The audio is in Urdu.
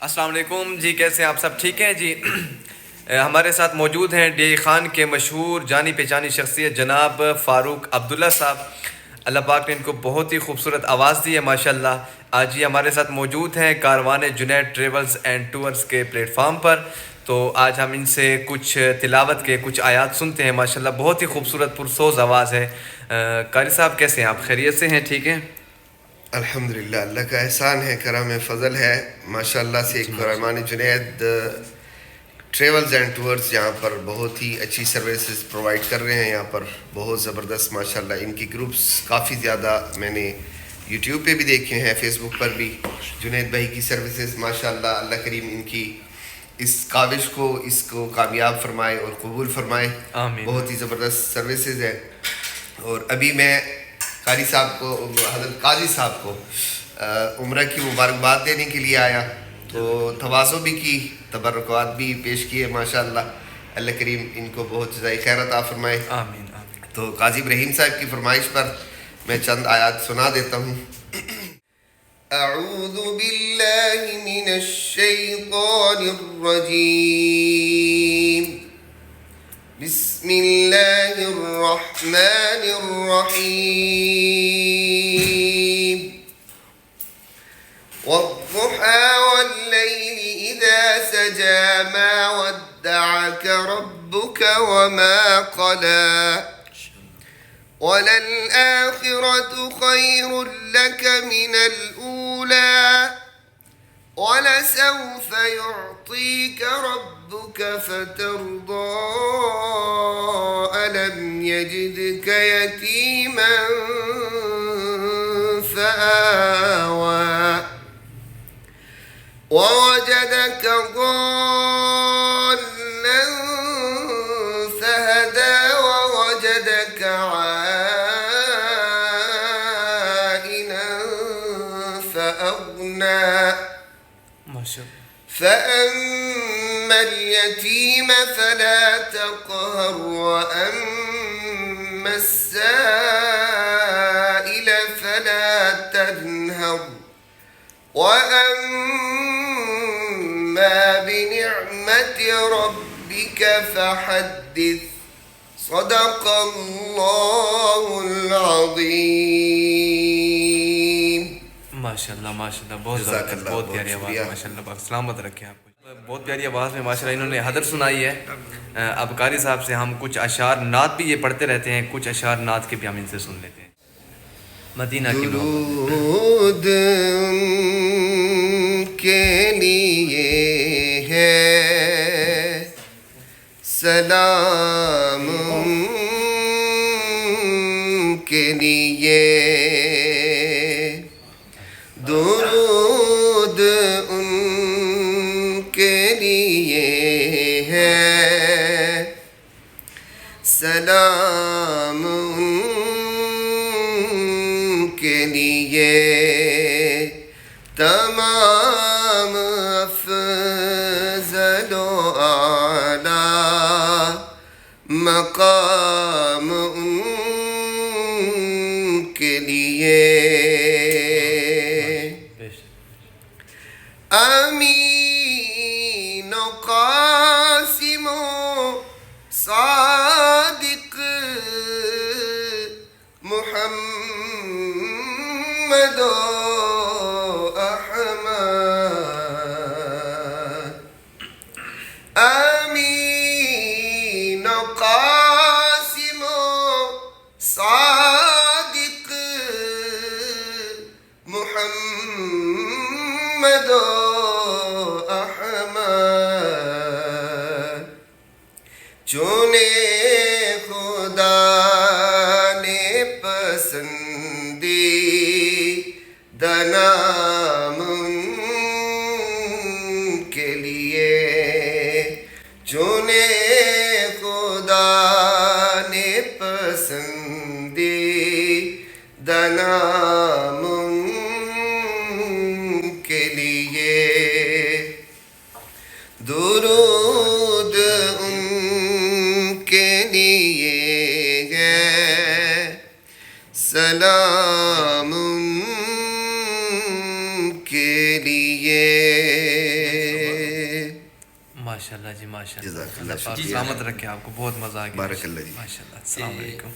السلام علیکم جی، کیسے ہیں آپ؟ سب ٹھیک ہیں جی؟ ہمارے ساتھ موجود ہیں ڈی اے خان کے مشہور جانی پہچانی شخصیت جناب فاروق عبداللہ صاحب. اللہ پاک نے ان کو بہت ہی خوبصورت آواز دی ہے ماشاءاللہ. آج یہ ہمارے ساتھ موجود ہیں کاروان جنید ٹریولز اینڈ ٹورز کے پلیٹ فارم پر. تو آج ہم ان سے کچھ تلاوت کے کچھ آیات سنتے ہیں. ماشاءاللہ بہت ہی خوبصورت پرسوز آواز ہے. قاری صاحب کیسے ہیں آپ؟ خیریت سے ہیں؟ ٹھیک ہیں الحمدللہ، اللہ کا احسان ہے، کرم ہے، فضل ہے ماشاء اللہ سے. جی کاروان جنید ٹریولز اینڈ ٹورز یہاں پر بہت ہی اچھی سروسز پرووائڈ کر رہے ہیں. یہاں پر بہت زبردست ماشاء اللہ ان کی گروپس کافی زیادہ میں نے یوٹیوب پہ بھی دیکھے ہیں، فیس بک پر بھی. جنید بھائی کی سروسز ماشاء اللہ، اللہ کریم ان کی اس کاوش کو کامیاب فرمائے اور قبول فرمائے. آمین. بہت ہی زبردست سروسز ہے. اور ابھی میں قاری صاحب کو، حضرت قاضی صاحب کو عمرہ کی مبارکباد دینے کے لیے آیا، تو تواضع بھی کی، تبرکات بھی پیش کیے ماشاء اللہ. اللہ کریم ان کو بہت جزائے خیر عطا فرمائے. آمین آمین. تو قاضی ابراہیم صاحب کی فرمائش پر میں چند آیات سنا دیتا ہوں. اعوذ باللہ من الشیطان الرجیم، بسم اللہ الرحمن الرحیم. والضحى والليل إذا سجى ما ودعك ربك وما قلى وللآخرة خير لك من الأولى ولسوف يعطيك ربك فترضى ألم يجدك يتيما فآوى ووجدك ضالا فهدى ووجدك عائلا فأغنى فأما اليتيم فلا تقهر وأما السائل فلا تنهر وأما بنعمة ربك فحدث. صدق الله العظيم. ماشاءاللہ ماشاءاللہ، بہت زبردست، بہت پیاری آواز. ماشاءاللہ پاک سلامت رکھے آپ کو. بہت پیاری آواز میں ماشاءاللہ انہوں نے حدر سنائی ہے. اب قاری صاحب سے ہم کچھ اشعار نعت بھی یہ پڑھتے رہتے ہیں، کچھ اشعار نعت کے بھی ہم ان سے سن لیتے ہیں. مدینہ کی درود کے لیے ہے، سلام کے لیے، درود ان کے لیے ہے، سلام کے لیے. تمام افضل و اعلیٰ مقام ان کے لیے. امین و قاسم و صادق محمد و احمد. امین و قاسم و صادق محمد و احمد. چنے خدا نے پسندیدہ نام ان کے لیے، چنے خدا نے پسندیدہ نام ان کے لیے. درود ان کے لیے ہے، سلام ان کے لیے. ماشاء اللہ جی، ماشاء اللہ، جزاک اللہ، اللہ پاک شکریہ۔ سلامت رکھے آپ کو، بہت مزہ آ گیا بارک اللہ جی۔ ماشاء اللہ، السلام علیکم۔